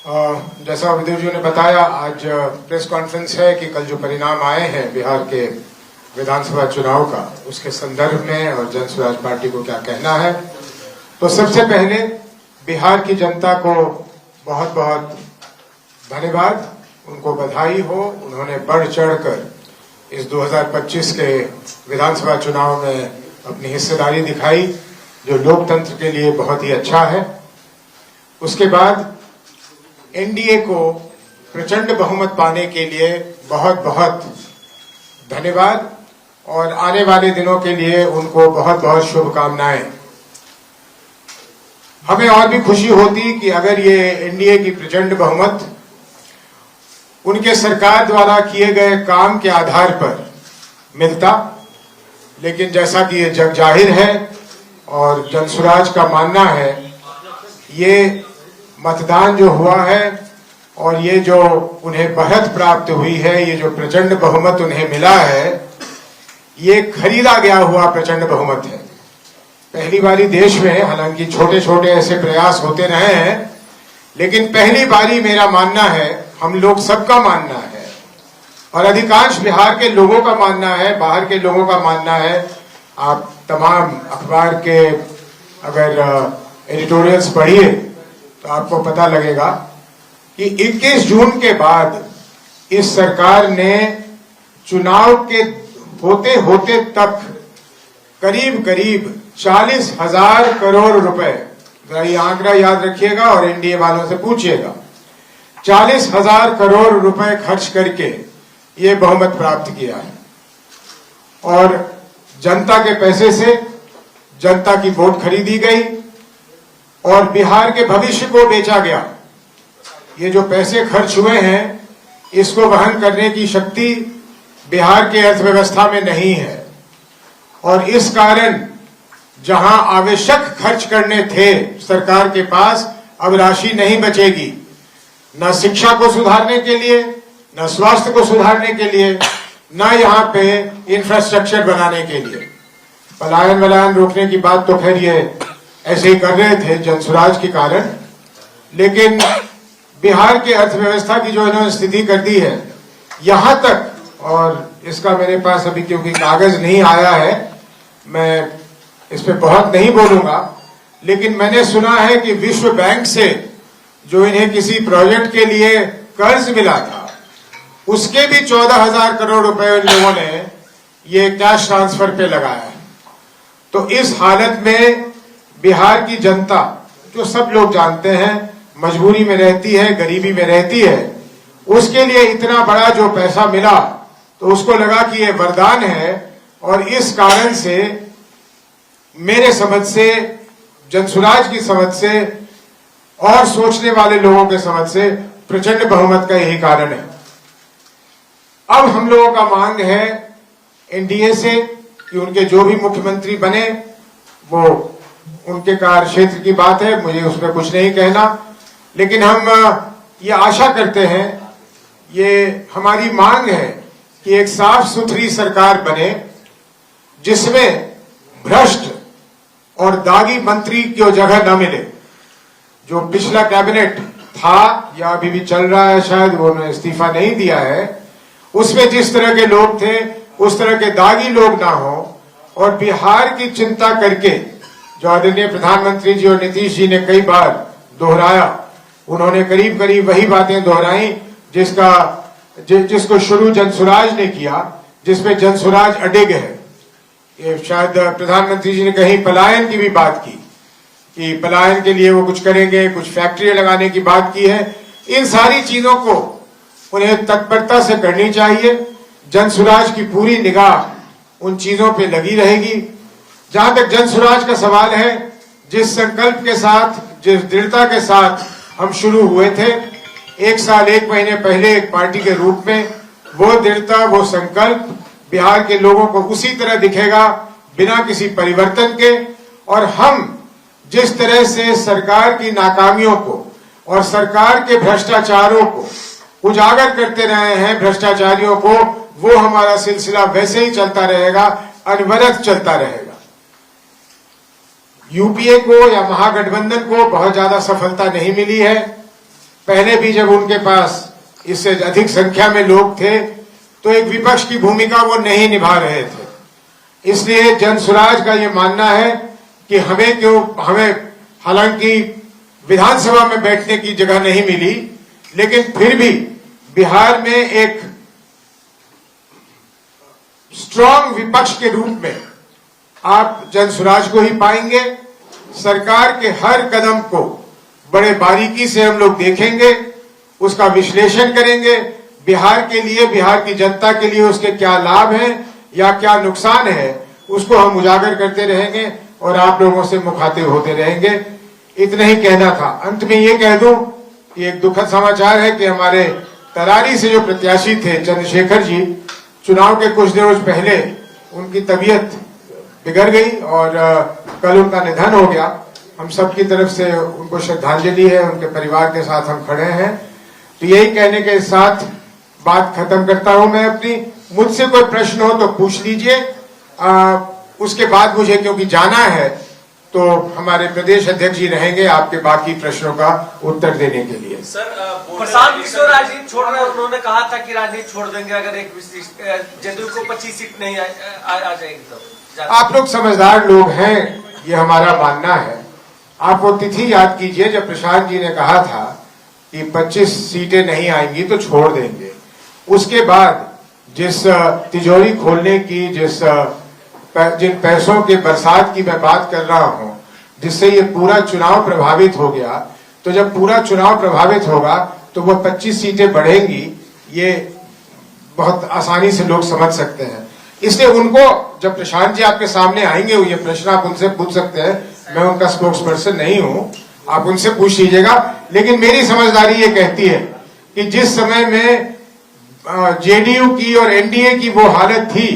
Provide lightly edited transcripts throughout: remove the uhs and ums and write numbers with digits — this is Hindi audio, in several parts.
जैसा विदेव जी ने बताया, आज प्रेस कॉन्फ्रेंस है कि कल जो परिणाम आए हैं बिहार के विधानसभा चुनाव का, उसके संदर्भ में और जन स्वराज पार्टी को क्या कहना है। तो सबसे पहले बिहार की जनता को बहुत बहुत धन्यवाद, उनको बधाई हो। उन्होंने बढ़ चढ़कर इस 2025 के विधानसभा चुनाव में अपनी हिस्सेदारी दिखाई, जो लोकतंत्र के लिए बहुत ही अच्छा है। उसके बाद एनडीए को प्रचंड बहुमत पाने के लिए बहुत बहुत धन्यवाद और आने वाले दिनों के लिए उनको बहुत बहुत शुभकामनाएं। हमें और भी खुशी होती कि अगर ये एनडीए की प्रचंड बहुमत उनके सरकार द्वारा किए गए काम के आधार पर मिलता, लेकिन जैसा कि ये जग जाहिर है और जन स्वराज का मानना है, ये मतदान जो हुआ है और ये जो उन्हें बढ़त प्राप्त हुई है, ये जो प्रचंड बहुमत उन्हें मिला है, ये खरीदा गया हुआ प्रचंड बहुमत है। पहली बारी देश में, हालांकि छोटे छोटे ऐसे प्रयास होते रहे हैं, लेकिन पहली बारी मेरा मानना है, हम लोग सबका मानना है और अधिकांश बिहार के लोगों का मानना है, बाहर के लोगों का मानना है। आप तमाम अखबार के अगर एडिटोरियल्स पढ़िए तो आपको पता लगेगा कि 21 जून के बाद इस सरकार ने चुनाव के होते होते तक करीब करीब 40,000 करोड़ रुपए, ये आंकड़ा याद रखिएगा और एनडीए वालों से पूछिएगा, 40,000 करोड़ रुपए खर्च करके ये बहुमत प्राप्त किया है और जनता के पैसे से जनता की वोट खरीदी गई और बिहार के भविष्य को बेचा गया। ये जो पैसे खर्च हुए हैं, इसको वहन करने की शक्ति बिहार के अर्थव्यवस्था में नहीं है और इस कारण जहां आवश्यक खर्च करने थे सरकार के पास, अब राशि नहीं बचेगी, न शिक्षा को सुधारने के लिए, न स्वास्थ्य को सुधारने के लिए, न यहाँ पे इंफ्रास्ट्रक्चर बनाने के लिए। पलायन वलायन रोकने की बात तो खैर ये ऐसे ही कर रहे थे जन स्वराज के कारण, लेकिन बिहार के अर्थव्यवस्था की जो इन्होंने स्थिति कर दी है यहां तक, और इसका मेरे पास अभी क्योंकि कागज नहीं आया है, मैं इस पे बहुत नहीं बोलूंगा, लेकिन मैंने सुना है कि विश्व बैंक से जो इन्हें किसी प्रोजेक्ट के लिए कर्ज मिला था, उसके भी 14,000 करोड़ रुपए इन लोगों ने ये कैश ट्रांसफर पे लगाया है। तो इस हालत में बिहार की जनता, जो सब लोग जानते हैं, मजबूरी में रहती है, गरीबी में रहती है, उसके लिए इतना बड़ा जो पैसा मिला तो उसको लगा कि ये वरदान है और इस कारण से मेरे समझ से, जन स्वराज की समझ से और सोचने वाले लोगों के समझ से प्रचंड बहुमत का यही कारण है। अब हम लोगों का मांग है एनडीए से कि उनके जो भी मुख्यमंत्री बने, वो उनके कार्य क्षेत्र की बात है, मुझे उसमें कुछ नहीं कहना, लेकिन हम ये आशा करते हैं, ये हमारी मांग है कि एक साफ सुथरी सरकार बने जिसमें भ्रष्ट और दागी मंत्री की जगह न मिले। जो पिछला कैबिनेट था या अभी भी चल रहा है, शायद वो उन्होंने इस्तीफा नहीं दिया है, उसमें जिस तरह के लोग थे उस तरह के दागी लोग ना हो और बिहार की चिंता करके, जो आदरणीय प्रधानमंत्री जी और नीतीश जी ने कई बार दोहराया, उन्होंने करीब करीब वही बातें दोहराई जिसको शुरू जन स्वराज ने किया, जिसमें जन स्वराज अडिग है। ये शायद प्रधानमंत्री जी ने कहीं पलायन की भी बात की कि पलायन के लिए वो कुछ करेंगे, कुछ फैक्ट्रियां लगाने की बात की है। इन सारी चीजों को उन्हें तत्परता से करनी चाहिए। जन स्वराज की पूरी निगाह उन चीजों पे लगी रहेगी। जहां तक जन स्वराज का सवाल है, जिस संकल्प के साथ, जिस दृढ़ता के साथ हम शुरू हुए थे 1 साल 1 महीने पहले एक पार्टी के रूप में, वो दृढ़ता, वो संकल्प बिहार के लोगों को उसी तरह दिखेगा, बिना किसी परिवर्तन के। और हम जिस तरह से सरकार की नाकामियों को और सरकार के भ्रष्टाचारों को उजागर करते रहे हैं, भ्रष्टाचारियों को, वो हमारा सिलसिला वैसे ही चलता रहेगा, अनवरत चलता रहेगा। यूपीए को या महागठबंधन को बहुत ज्यादा सफलता नहीं मिली है, पहले भी जब उनके पास इससे अधिक संख्या में लोग थे तो एक विपक्ष की भूमिका वो नहीं निभा रहे थे। इसलिए जनसुराज का ये मानना है कि हमें हालांकि विधानसभा में बैठने की जगह नहीं मिली, लेकिन फिर भी बिहार में एक स्ट्रांग विपक्ष के रूप में आप जनसुराज को ही पाएंगे। सरकार के हर कदम को बड़े बारीकी से हम लोग देखेंगे, उसका विश्लेषण करेंगे, बिहार के लिए, बिहार की जनता के लिए उसके क्या लाभ हैं या क्या नुकसान है, उसको हम उजागर करते रहेंगे और आप लोगों से मुखातिब होते रहेंगे। इतना ही कहना था। अंत में ये कह दूं कि एक दुखद समाचार है कि हमारे तरारी से जो प्रत्याशी थे चंद्रशेखर जी, चुनाव के कुछ दिनों पहले उनकी तबीयत बिगड़ गई और कल उनका निधन हो गया। हम सबकी तरफ से उनको श्रद्धांजलि है, उनके परिवार के साथ हम खड़े हैं। तो यही कहने के साथ बात खत्म करता हूं मैं अपनी। मुझसे कोई प्रश्न हो तो पूछ लीजिए। उसके बाद मुझे क्योंकि जाना है तो हमारे प्रदेश अध्यक्ष जी रहेंगे आपके बाकी प्रश्नों का उत्तर देने के लिए। सर, प्रशांत किशोर राजनीति छोड़ रहे हैं। उन्होंने कहा था कि राजनीति छोड़ देंगे अगर जदयू को 25 सीट नहीं आ जाएगी तो। आप लोग समझदार लोग हैं, ये हमारा मानना है। आप वो तिथि याद कीजिए जब प्रशांत जी ने कहा था कि 25 सीटें नहीं आएंगी तो छोड़ देंगे। उसके बाद जिस तिजोरी खोलने की, जिन पैसों के बरसात की मैं बात कर रहा हूं, जिससे ये पूरा चुनाव प्रभावित हो गया, तो जब पूरा चुनाव प्रभावित होगा तो वो 25 सीटें बढ़ेंगी, ये बहुत आसानी से लोग समझ सकते हैं। इसलिए उनको, जब प्रशांत जी आपके सामने आएंगे, ये प्रश्न आप उनसे पूछ सकते हैं। मैं उनका स्पोक्स पर्सन नहीं हूं, आप उनसे पूछ लीजिएगा। लेकिन मेरी समझदारी ये कहती है कि जिस समय में जेडीयू की और एनडीए की वो हालत थी,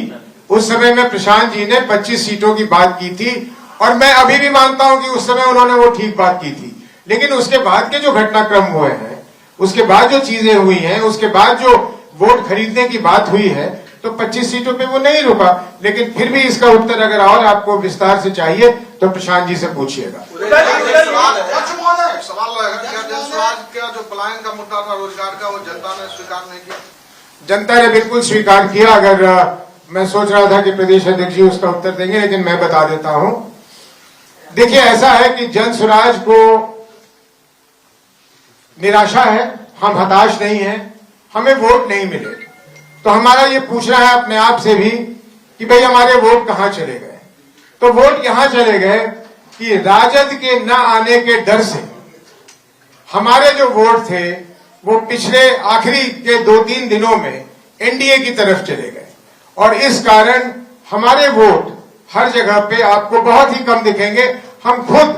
उस समय में प्रशांत जी ने 25 सीटों की बात की थी और मैं अभी भी मानता हूं कि उस समय उन्होंने वो ठीक बात की थी। लेकिन उसके बाद के जो घटनाक्रम हुए हैं, उसके बाद जो चीजें हुई हैं, उसके बाद जो वोट खरीदने की बात हुई है, तो 25 सीटों पे वो नहीं रुका। लेकिन फिर भी इसका उत्तर अगर और आपको विस्तार से चाहिए तो प्रशांत जी से पूछिएगा। सवाल रहेगा, जनसुराज का जो पलायन का मुद्दा था रोजगार का, वो जनता ने स्वीकार नहीं किया? जनता ने बिल्कुल स्वीकार किया। अगर मैं सोच रहा था कि प्रदेश अध्यक्ष जी उसका उत्तर देंगे, लेकिन मैं बता देता हूं। देखिए, ऐसा है कि जनसुराज को निराशा है, हम हताश नहीं हैं, हमें वोट नहीं मिले। तो हमारा ये पूछना है अपने आप से भी कि भाई हमारे वोट कहां चले गए। तो वोट यहां चले गए कि राजद के न आने के डर से हमारे जो वोट थे वो पिछले आखिरी के 2-3 दिनों में एनडीए की तरफ चले गए और इस कारण हमारे वोट हर जगह पे आपको बहुत ही कम दिखेंगे। हम खुद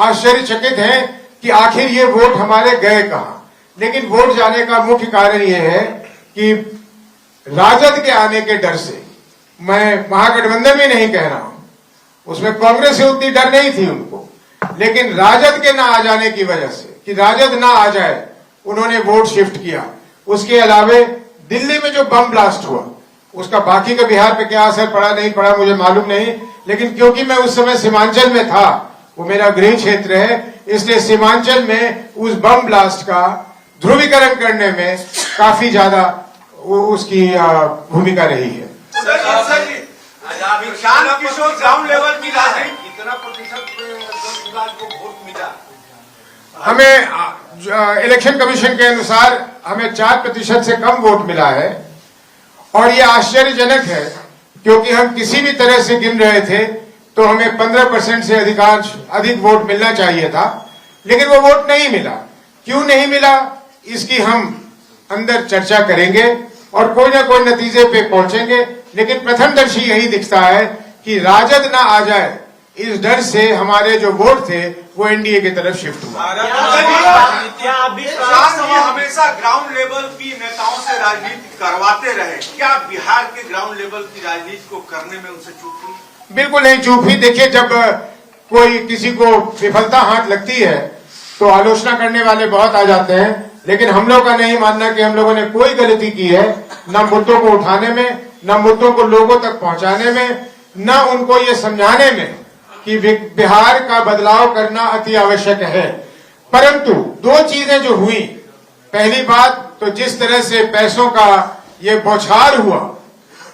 आश्चर्यचकित हैं कि आखिर ये वोट हमारे गए कहां। लेकिन वोट जाने का मुख्य कारण ये है कि राजद के आने के डर से, मैं महागठबंधन में नहीं कह रहा हूं, उसमें कांग्रेस से उतनी डर नहीं थी उनको, लेकिन राजद के ना आ जाने की वजह से, कि राजद ना आ जाए, उन्होंने वोट शिफ्ट किया। उसके अलावे दिल्ली में जो बम ब्लास्ट हुआ, उसका बाकी का बिहार पे क्या असर पड़ा नहीं पड़ा मुझे मालूम नहीं, लेकिन क्योंकि मैं उस समय सीमांचल में था, वो मेरा गृह क्षेत्र है, इसलिए सीमांचल में उस बम ब्लास्ट का ध्रुवीकरण करने में काफी ज्यादा उसकी भूमिका रही है। ग्राउंड लेवल की राजनीति कितना प्रतिशत को वोट मिला? हमें इलेक्शन कमीशन के अनुसार हमें 4% से कम वोट मिला है और ये आश्चर्यजनक है क्योंकि हम किसी भी तरह से गिन रहे थे तो हमें 15% से अधिक वोट मिलना चाहिए था, लेकिन वो वोट नहीं मिला। क्यों नहीं मिला, इसकी हम अंदर चर्चा करेंगे और कोई ना कोई नतीजे पे पहुंचेंगे। लेकिन प्रथमदर्शी यही दिखता है कि राजद ना आ जाए, इस डर से हमारे जो वोट थे वो एनडीए की तरफ शिफ्ट हुआ। हमेशा ग्राउंड लेवल की नेताओं से राजनीति करवाते रहे, क्या बिहार के ग्राउंड लेवल की राजनीति को करने में उनसे चूक हुई? बिल्कुल नहीं चूक हुई। देखिए, जब कोई किसी को विफलता हाथ लगती है तो आलोचना करने वाले बहुत आ जाते हैं, लेकिन हम लोग का नहीं मानना कि हम लोगों ने कोई गलती की है, न मुद्दों को उठाने में, न मुद्दों को लोगों तक पहुंचाने में, न उनको ये समझाने में कि बिहार का बदलाव करना अति आवश्यक है। परंतु 2 चीजें जो हुई पहली बात तो जिस तरह से पैसों का ये बौछार हुआ,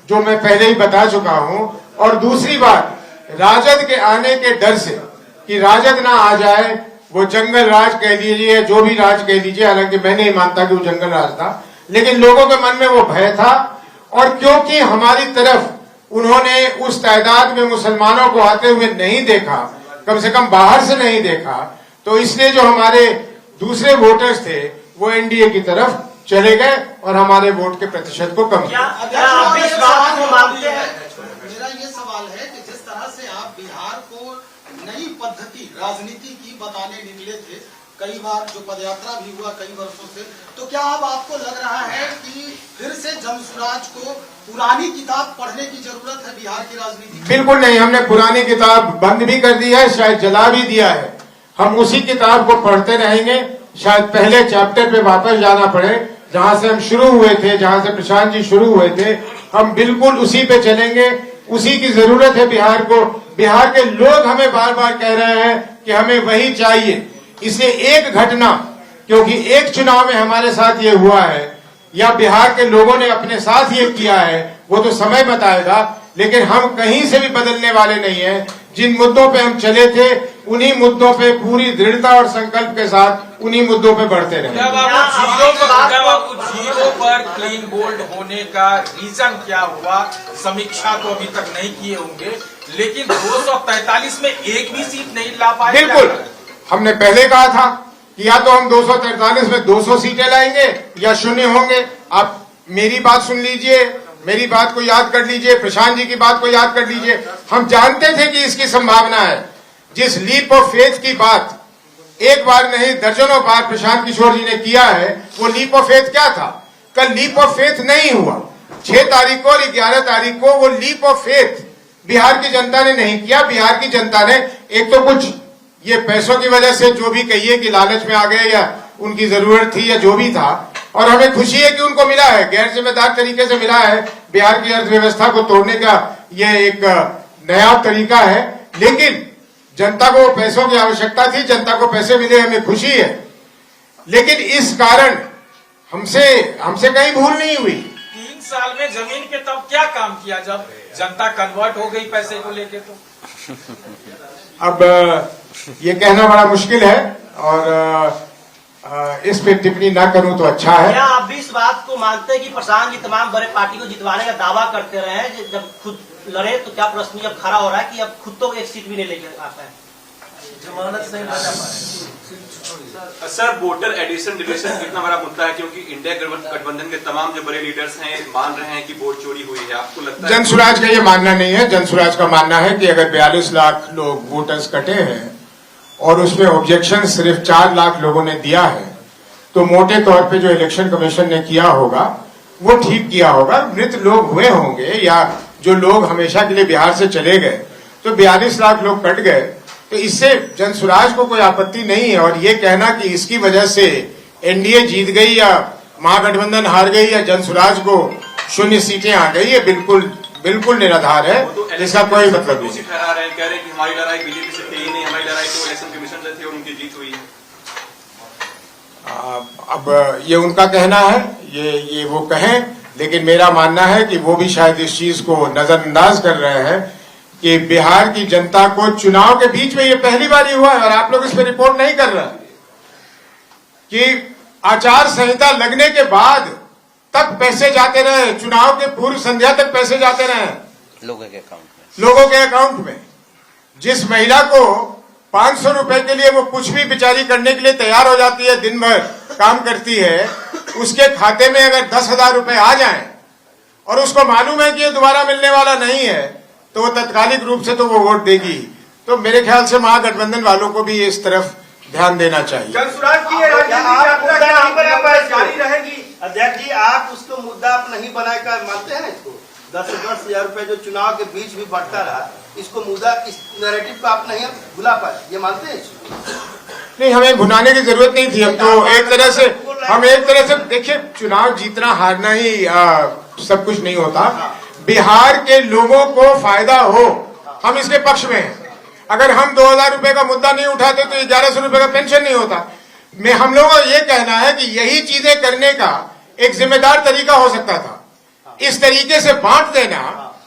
जो मैं पहले ही बता चुका हूं, और दूसरी बात राजद के आने के डर से कि राजद ना आ जाए, वो जंगल राज कह लीजिए, जो भी राज कह लीजिए, हालांकि मैं नहीं मानता कि वो जंगल राज था, लेकिन लोगों के मन में वो भय था। और क्योंकि हमारी तरफ उन्होंने उस तादाद में मुसलमानों को आते हुए नहीं देखा, कम से कम बाहर से नहीं देखा, तो इसलिए जो हमारे दूसरे वोटर्स थे वो एनडीए की तरफ चले गए और हमारे वोट के प्रतिशत को कम किया। आप इस बात को मानते हैं? मेरा ये सवाल है कि जिस तरह से आप बिहार को नई पद्धति राजनीति की बताने निकले थे, कई बार जो पदयात्रा भी हुआ कई वर्षों से, तो क्या अब आपको लग रहा है कि फिर से जनसुराज को पुरानी किताब पढ़ने की जरूरत है बिहार की राजनीति? बिल्कुल नहीं, हमने पुरानी किताब बंद भी कर दी है, शायद जला भी दिया है। हम उसी किताब को पढ़ते रहेंगे, शायद पहले चैप्टर पे वापस जाना पड़े, जहां से हम शुरू हुए थे, जहां से प्रशांत जी शुरू हुए थे, हम बिल्कुल उसी पे चलेंगे। उसी की जरूरत है बिहार को। बिहार के लोग हमें बार बार कह रहे हैं कि हमें वही चाहिए। इसलिए एक घटना, क्योंकि एक चुनाव में हमारे साथ ये हुआ है या बिहार के लोगों ने अपने साथ ये किया है, वो तो समय बताएगा, लेकिन हम कहीं से भी बदलने वाले नहीं हैं। जिन मुद्दों पे हम चले थे उन्हीं मुद्दों पे पूरी दृढ़ता और संकल्प के साथ उन्हीं मुद्दों पे बढ़ते रहे। जीरो पर क्लीन बोल्ड होने का रीजन क्या हुआ? समीक्षा तो अभी तक नहीं किए होंगे, लेकिन 243 में एक भी सीट नहीं ला पाए। बिल्कुल, हमने पहले कहा था कि या तो हम 243 में 200 सीटें लाएंगे या शून्य होंगे। आप मेरी बात सुन लीजिए, मेरी बात को याद कर लीजिए, प्रशांत जी की बात को याद कर लीजिए। हम जानते थे कि इसकी संभावना है। जिस लीप ऑफ फेथ की बात एक बार नहीं दर्जनों बार प्रशांत किशोर जी ने किया है, वो लीप ऑफ फेथ क्या था? कल लीप ऑफ फेथ नहीं हुआ। 6 तारीख को और 11 तारीख को वो लीप ऑफ फेथ बिहार की जनता ने नहीं किया। बिहार की जनता ने एक तो कुछ ये पैसों की वजह से जो भी कहिए कि लालच में आ गए या उनकी जरूरत थी या जो भी था, और हमें खुशी है कि उनको मिला है, गैर जिम्मेदार तरीके से मिला है। बिहार की अर्थव्यवस्था को तोड़ने का यह एक नया तरीका है, लेकिन जनता को पैसों की आवश्यकता थी, जनता को पैसे मिले, हमें खुशी है। लेकिन इस कारण हमसे कहीं भूल नहीं हुई। 3 साल में जमीन के तब क्या काम किया जब जनता कन्वर्ट हो गई पैसे को लेके? तो अब ये कहना बड़ा मुश्किल है और इस पे टिप्पणी ना करूं तो अच्छा है। क्या आप भी इस बात को मानते हैं कि प्रशांत जी तमाम बड़े पार्टी को जितवाने का दावा करते रहे हैं, जब खुद लड़े तो क्या प्रश्न जब खड़ा हो रहा है कि अब खुद तो एक सीट भी नहीं लेकर आता है? जमानत नहीं बचा पाए। सर, वोटर एडिशन डिलीशन कितना बड़ा मुद्दा है, क्योंकि इंडिया गठबंधन के तमाम जो बड़े लीडर्स हैं मान रहे हैं कि वोट चोरी हुई है। आपको लगता है? जनसुराज का ये मानना नहीं है। जनसुराज का मानना है कि अगर 42 लाख लोग वोटर्स कटे हैं और उसमें ऑब्जेक्शन सिर्फ 4 लाख लोगों ने दिया है, तो मोटे तौर पे जो इलेक्शन कमीशन ने किया होगा वो ठीक किया होगा। मृत लोग हुए होंगे या जो लोग हमेशा के लिए बिहार से चले गए, तो 42 लाख लोग कट गए, तो इससे जनसुराज को कोई आपत्ति नहीं है। और ये कहना कि इसकी वजह से एनडीए जीत गई या महागठबंधन हार गई या जनसुराज को 0 सीटें आ गई, ये बिल्कुल निराधार है, इसका कोई मतलब नहीं। ठहरा रहे हैं, कह रहे हैं कि हमारी लड़ाई बीजेपी से थी ही नहीं, हमारी लड़ाई तो इलेक्शन कमीशन से थी और उनकी जीत हुई है। अब ये उनका कहना है, ये वो कहें, लेकिन मेरा मानना है कि वो भी शायद इस चीज को नजरअंदाज कर रहे हैं कि बिहार की जनता को चुनाव के बीच में ये पहली बार ही हुआ है और आप लोग इस पर रिपोर्ट नहीं कर रहे कि आचार संहिता लगने के बाद तक पैसे जाते रहे, चुनाव के पूर्व संध्या तक पैसे जाते रहे लोगों के अकाउंट में। जिस महिला को 500 रुपए के लिए वो कुछ भी बेचारी करने के लिए तैयार हो जाती है, दिन भर काम करती है, उसके खाते में अगर 10,000 रुपए आ जाएं और उसको मालूम है कि ये दोबारा मिलने वाला नहीं है, तो वो तत्कालिक रूप से तो वो वोट देगी। तो मेरे ख्याल से महागठबंधन वालों को भी इस तरफ ध्यान देना चाहिए। जनसुराज की ये राजनीतिक यात्रा जारी रहेगी। अध्यक्ष जी, आप उसको मुद्दा आप नहीं बनाकर मानते हैं? इसको 10-10 हजार रुपए जो चुनाव के बीच भी बढ़ता रहा, इसको मुद्दा, इस नैरेटिव को आप नहीं भुला पाए, ये मानते हैं? नहीं, हमें भुनाने की जरूरत नहीं थी। हम तो एक तरह से देखिए, चुनाव जीतना हारना ही सब कुछ नहीं होता। बिहार के लोगों को फायदा हो, हम इसके पक्ष में हैं। अगर हम 2,000 रुपए का मुद्दा नहीं उठाते तो 1,100 रुपए का पेंशन नहीं होता। में हम लोगों का ये कहना है कि यही चीजें करने का एक जिम्मेदार तरीका हो सकता था। इस तरीके से बांट देना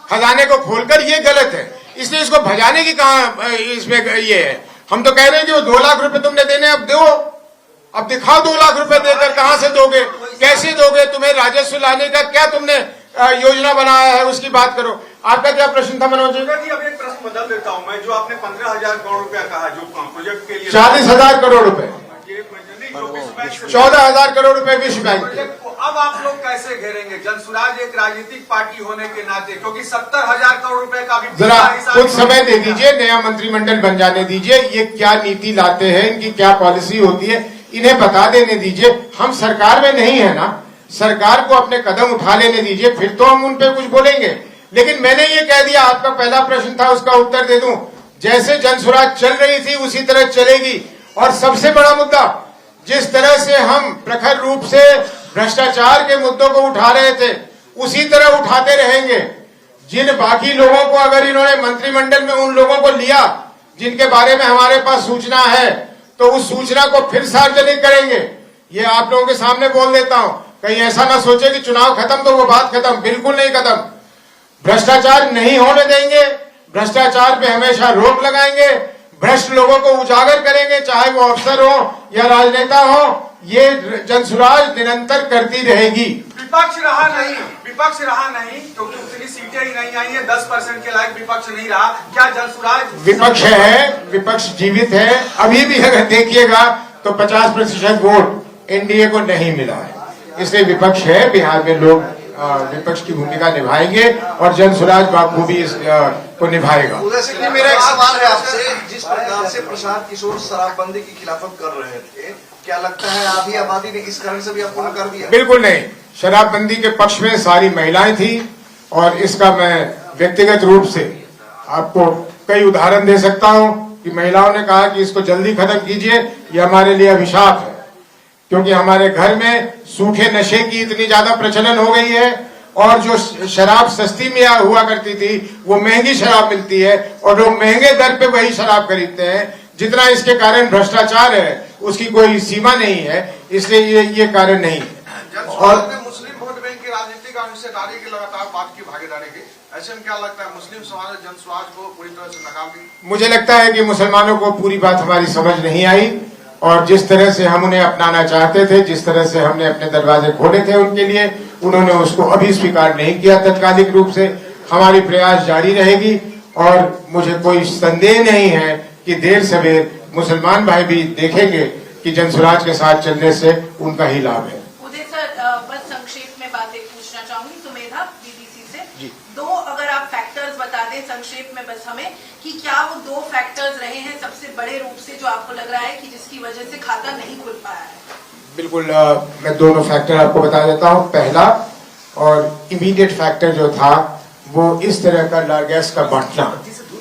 खजाने को खोलकर ये गलत है, इसलिए इसको भजाने की कहां इसमें ये है। हम तो कह रहे हैं कि वो 2 लाख रुपए तुमने देने, अब दो, अब दिखाओ 2 लाख रुपए देकर कहां से दोगे, कैसे दोगे, तुम्हें राजस्व लाने का क्या तुमने योजना बनाया है, उसकी बात करो। आपका क्या प्रश्न था मनोज जी? जी अब एक प्रश्न बदल देता हूं मैं, जो आपने 15,000 करोड़ रुपया कहा जो प्रोजेक्ट के लिए 40,000 करोड़ रुपए, ये जो विश्व बैंक से 14,000 करोड़ रुपए विश्व बैंक के। प्रोजेक्ट को अब आप लोग कैसे घेरेंगे? जनसुराज एक राजनीतिक पार्टी होने के नाते, क्योंकि 70,000 करोड़ रुपए का भी जरा कुछ समय दे दीजिए, नया मंत्रिमंडल बन जाने दीजिए, ये क्या नीति लाते हैं, इनकी क्या पॉलिसी होती है, इन्हें बता देने दीजिए। हम सरकार में नहीं है ना, सरकार को अपने कदम उठा लेने दीजिए, फिर तो हम उन पे कुछ बोलेंगे। लेकिन मैंने ये कह दिया, आपका पहला प्रश्न था उसका उत्तर दे दूं, जैसे जनसुराज चल रही थी उसी तरह चलेगी। और सबसे बड़ा मुद्दा, जिस तरह से हम प्रखर रूप से भ्रष्टाचार के मुद्दों को उठा रहे थे उसी तरह उठाते रहेंगे। जिन बाकी लोगों को अगर इन्होंने मंत्रिमंडल में उन लोगों को लिया जिनके बारे में हमारे पास सूचना है, तो उस सूचना को फिर सार्वजनिक करेंगे। ये आप लोगों के सामने बोल देता हूं, कहीं ऐसा ना सोचे कि चुनाव खत्म तो वो बात खत्म, बिल्कुल नहीं खत्म। भ्रष्टाचार नहीं होने देंगे, भ्रष्टाचार पे हमेशा रोक लगाएंगे, भ्रष्ट लोगों को उजागर करेंगे, चाहे वो अफसर हो या राजनेता हो। ये जनसुराज निरंतर करती रहेगी। विपक्ष रहा नहीं क्योंकि उतनी सीटें ही नहीं आई है, 10% के लायक विपक्ष नहीं रहा। क्या जनसुराज विपक्ष है, विपक्ष जीवित है। अभी भी अगर देखिएगा तो 50% वोट एनडीए को नहीं मिला है, इसलिए विपक्ष है। बिहार में लोग विपक्ष की भूमिका निभाएंगे और जनसुराज बाखूबी को निभाएगा। उदय सिंह जी, मेरा एक सवाल है आपसे, जिस प्रकार से प्रशांत किशोर शराबबंदी की खिलाफत कर रहे थे, क्या लगता है आधी आबादी ने इस कारण से भी अपूर्ण कर दिया? बिल्कुल नहीं, शराबबंदी के पक्ष में सारी महिलाएं थी और इसका मैं व्यक्तिगत रूप से आपको कई उदाहरण दे सकता हूं कि महिलाओं ने कहा कि इसको जल्दी खत्म कीजिए, ये हमारे लिए अभिशाप है। क्योंकि हमारे घर में सूखे नशे की इतनी ज्यादा प्रचलन हो गई है और जो शराब सस्ती में हुआ करती थी वो महंगी शराब मिलती है और लोग महंगे दर पे वही शराब खरीदते हैं। जितना इसके कारण भ्रष्टाचार है उसकी कोई सीमा नहीं है, इसलिए ये कारण नहीं है। और मुस्लिम वोट बैंक की राजनीति का अंशदारी की लगातार बात की भागीदारी की, ऐसे में क्या लगता है मुस्लिम समाज ने जनसुराज को पूरी तरह से नकार दी? मुझे लगता है कि मुसलमानों को पूरी बात हमारी समझ नहीं आई और जिस तरह से हम उन्हें अपनाना चाहते थे, जिस तरह से हमने अपने दरवाजे खोले थे उनके लिए, उन्होंने उसको अभी स्वीकार नहीं किया तत्कालिक रूप से। हमारी प्रयास जारी रहेगी और मुझे कोई संदेह नहीं है कि देर सवेर मुसलमान भाई भी देखेंगे कि जनसुराज के साथ चलने से उनका ही लाभ है। उदय सर, बस संक्षेप में बातें पूछना चाहूंगी सुमेधा बीबीसी से। दो अगर आप फैक्टर्स बता दें संक्षेप में बस हमें, कि क्या वो 2 फैक्टर्स रहे हैं सबसे बड़े रूप से जो आपको लग रहा है कि जिसकी वजह से खाता नहीं खुल पाया है? बिल्कुल, मैं दोनों फैक्टर आपको बता देता हूं। पहला और इमीडिएट फैक्टर जो था वो इस तरह का लारगैस का बांटना,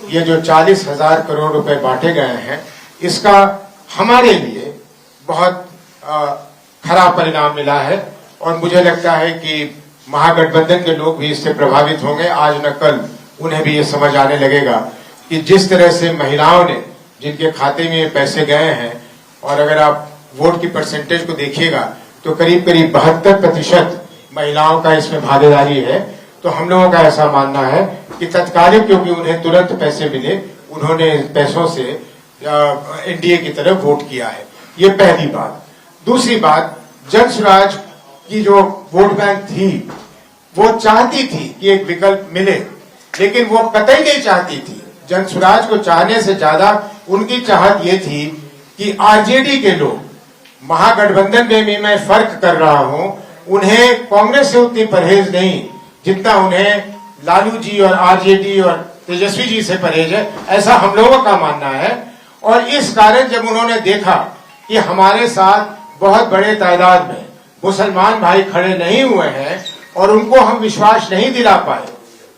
ये जो 40,000 करोड़ रुपए बांटे गए हैं, इसका हमारे लिए बहुत खराब परिणाम मिला है और मुझे लगता है कि महागठबंधन के लोग भी इससे प्रभावित होंगे। आज न कल उन्हें भी ये समझ आने लगेगा कि जिस तरह से महिलाओं ने, जिनके खाते में ये पैसे गए हैं, और अगर आप वोट की परसेंटेज को देखिएगा तो करीब करीब 72% महिलाओं का इसमें भागीदारी है। तो हम लोगों का ऐसा मानना है कि तत्कालिक, क्योंकि उन्हें तुरंत पैसे मिले, उन्होंने पैसों से एनडीए की तरफ वोट किया है। ये पहली बात। दूसरी बात, जनसुराज की जो वोट बैंक थी वो चाहती थी कि एक विकल्प मिले, लेकिन वो कतई नहीं चाहती थी। जनसुराज को चाहने से ज्यादा उनकी चाहत ये थी कि आरजेडी के लोग, महागठबंधन में भी मैं फर्क कर रहा हूं, उन्हें कांग्रेस से उतनी परहेज नहीं जितना उन्हें लालू जी और आरजेडी और तेजस्वी जी से परहेज है, ऐसा हम लोगों का मानना है। और इस कारण जब उन्होंने देखा कि हमारे साथ बहुत बड़े तादाद में मुसलमान भाई खड़े नहीं हुए हैं और उनको हम विश्वास नहीं दिला पाए,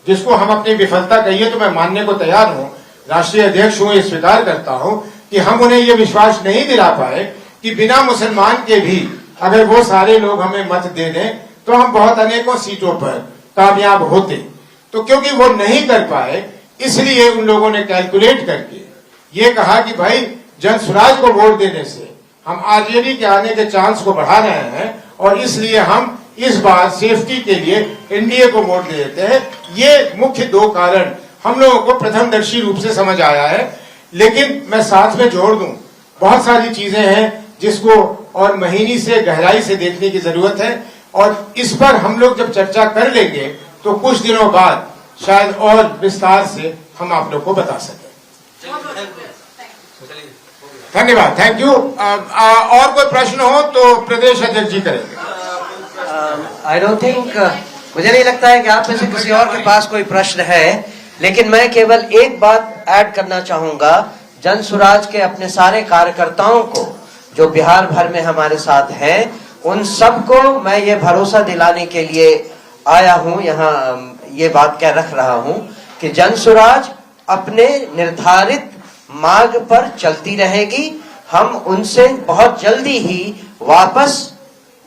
जिसको हम अपनी विफलता कहिए तो मैं मानने को तैयार हूं, राष्ट्रीय अध्यक्ष हूं, ये स्वीकार करता हूं कि हम उन्हें ये विश्वास नहीं दिला पाए कि बिना मुसलमान के भी अगर वो सारे लोग हमें मत दे दें तो हम बहुत अनेकों सीटों पर कामयाब होते। तो क्योंकि वो नहीं कर पाए, इसलिए उन लोगों ने कैलकुलेट करके ये कहा कि भाई जनसुराज को वोट देने से हम आरजेडी के आने के चांस को बढ़ा रहे हैं और इसलिए हम इस बार सेफ्टी के लिए एनडीए को वोट दे देते हैं। ये मुख्य दो कारण हम लोगों को प्रथमदर्शी रूप से समझ आया है। लेकिन मैं साथ में जोड़ दूं, बहुत सारी चीजें हैं जिसको और महीनी से गहराई से देखने की जरूरत है और इस पर हम लोग जब चर्चा कर लेंगे तो कुछ दिनों बाद शायद और विस्तार से हम आप लोग को बता सकें। धन्यवाद, थैंक यू। और कोई प्रश्न हो तो प्रदेश अध्यक्ष जी करेंगे। आई डोंट थिंक, मुझे नहीं लगता है कि आप में से किसी और के पास कोई प्रश्न है, लेकिन मैं केवल एक बात ऐड करना चाहूंगा। जन सुराज के अपने सारे कार्यकर्ताओं को जो बिहार भर में हमारे साथ हैं, उन सबको मैं ये भरोसा दिलाने के लिए आया हूं, यहाँ ये बात कह रख रहा हूं कि जन सुराज अपने निर्धारित मार्ग पर चलती रहेगी। हम उनसे बहुत जल्दी ही वापस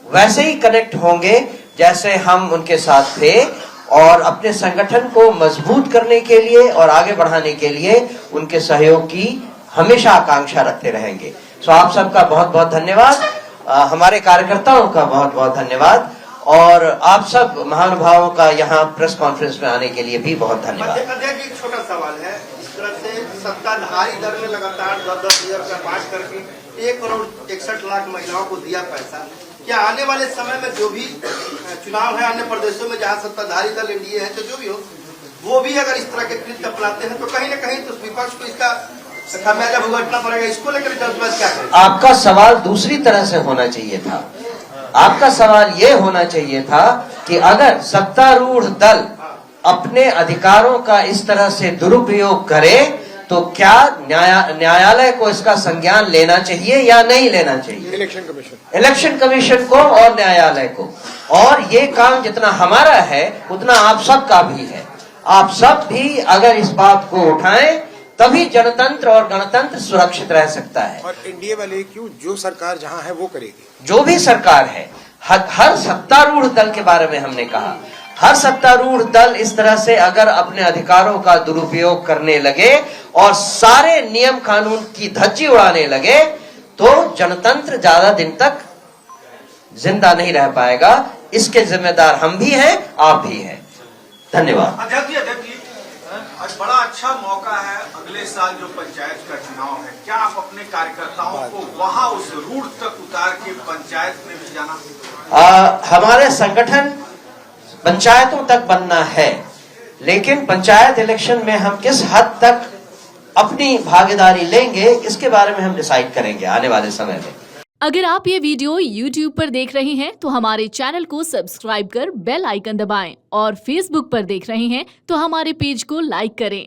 वैसे ही कनेक्ट होंगे जैसे हम उनके साथ थे और अपने संगठन को मजबूत करने के लिए और आगे बढ़ाने के लिए उनके सहयोग की हमेशा आकांक्षा रखते रहेंगे। सो आप सबका बहुत बहुत धन्यवाद, हमारे कार्यकर्ताओं का बहुत बहुत धन्यवाद और आप सब महानुभावों का यहाँ प्रेस कॉन्फ्रेंस में आने के लिए भी बहुत धन्यवाद। अध्यक्ष, एक छोटा सवाल है। इस तरह से सत्ताधारी दल ने लगातार 10,000 रुपया पास करके 1,61,00,000 महिलाओं को दिया पैसा। क्या आने वाले समय में जो भी चुनाव है अन्य प्रदेशों में जहां सत्ताधारी दल एनडीए है, तो जो भी हो, वो भी अगर इस तरह के कृत्य अपनाते हैं तो कहीं न कहीं तो विपक्ष को इसका खामियाजा भुगतना पड़ेगा। इसको लेकर क्या करें? आपका सवाल दूसरी तरह से होना चाहिए था। आपका सवाल ये होना चाहिए था कि अगर सत्तारूढ़ दल अपने अधिकारों का इस तरह से दुरुपयोग करे तो क्या न्यायालय को इसका संज्ञान लेना चाहिए या नहीं लेना चाहिए? इलेक्शन कमीशन को और न्यायालय को। और ये काम जितना हमारा है उतना आप सब का भी है। आप सब भी अगर इस बात को उठाएं तभी जनतंत्र और गणतंत्र सुरक्षित रह सकता है। और एनडीए वाले क्यों, जो सरकार जहां है वो करेगी। जो भी सरकार है, हर सत्तारूढ़ दल के बारे में हमने कहा, हर सत्तारूढ़ दल इस तरह से अगर अपने अधिकारों का दुरुपयोग करने लगे और सारे नियम कानून की धज्जी उड़ाने लगे तो जनतंत्र ज्यादा दिन तक जिंदा नहीं रह पाएगा। इसके जिम्मेदार हम भी हैं, आप भी हैं। धन्यवाद। अध्यक्ष जी, आज बड़ा अच्छा मौका है, अगले साल जो पंचायत का चुनाव है, क्या आप अपने कार्यकर्ताओं को वहां उस रूट तक उतार के पंचायत में भी जाना? हमारे संगठन पंचायतों तक बनना है, लेकिन पंचायत इलेक्शन में हम किस हद तक अपनी भागीदारी लेंगे इसके बारे में हम डिसाइड करेंगे आने वाले समय में। अगर आप ये वीडियो YouTube पर देख रहे हैं तो हमारे चैनल को सब्सक्राइब कर बेल आइकन दबाएं और Facebook पर देख रहे हैं तो हमारे पेज को लाइक करें।